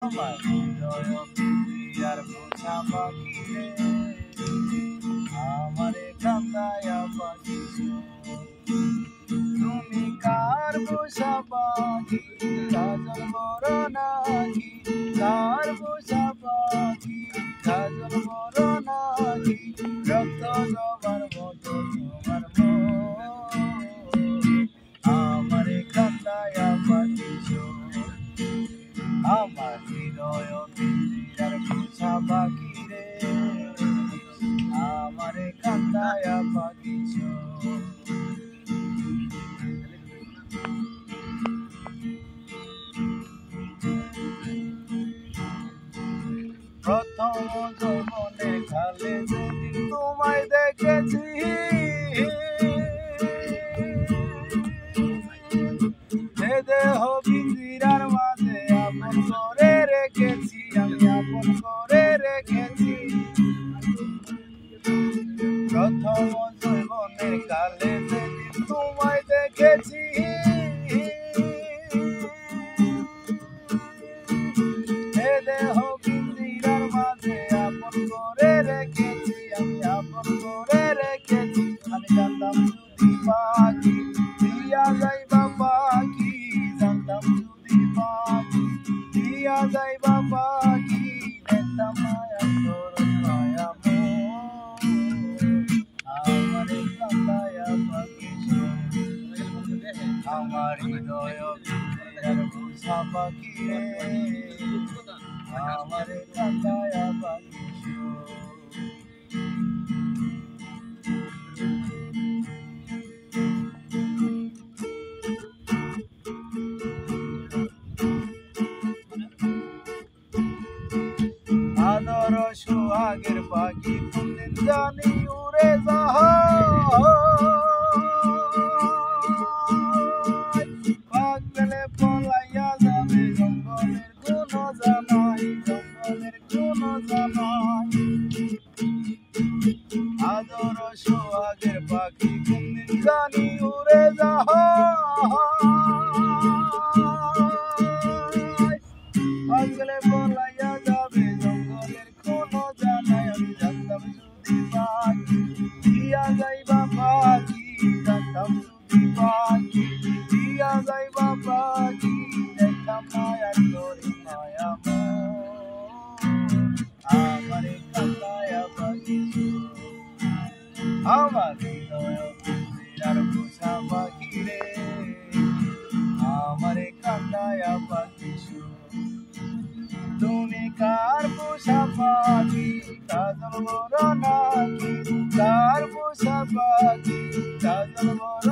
আমার হৃদয় পিয়ার পোষা পাখি রে, আমারে কান্দায়া পাখিছ। তুমি কার পোষা পাখি, কাজল বড় নাকি? কার পোষা পাখি, কাজল বড় নাকি? রক্ত জবার মতো তোমার মন, আমারে কান্দায়া পাখিছ। আমার হৃদয় পিঞ্জিরার পোষা পাখি রে, আমারে কান্দায়া পাখিছ। প্রথম যৌবনে খালে যেদিন তোমায় দেখেছি, এ দেহ পিঞ্জিরার মাঝে আপন করে রেখেছি, আমি আপন করে রেখেছি। প্রথম যৌবনে কালে যেদিন তোমায় দেখেছি, এ দেহ পিঞ্জিরার মাঝে আপন করে রেখেছি, আমি আপন করে রেখেছি। আমি জানতাম যদি পাখি দিয়া যাইবা পাখি, জানতাম যদি পাখি দিয়া যাইবা পাখি, দেখতাম মায়া তোর মায়া মন, আমারে কান্দায়া পাখিছ। আমার হৃদয় পিঞ্জিরার পোষা পাখি রে, আমারে কান্দায়া পাখিছ। আদর সোহাগের পাখি কোনদিন জানি উড়ে যায়, পাগলে পলাইয়া যাবে জঙ্গলের কোন জানাই, জঙ্গলের কোন জানাই। আদর সোহাগের পাখি কোনদিন জানি উড়ে যায়, পাগলে পলাইয়া যাবে জঙ্গলের কোন জানাই। আমি জানতাম যদি পাখি দিয়া যাইবা পাখি, জানতাম যদি পাখি দিয়া যাইবা পাখি, দেখতাম মায়া তোর মায়া মন, আমারে কান্দায়া পাখিছ। আমার হৃদয় পিঞ্জিরার পোষা পাখি রে, আমারে কান্দায়া পাখিছ। তুমি কার পোষা পাখি, কাজল বড় নাকি? কার পোষা পাখি, কাজল বড়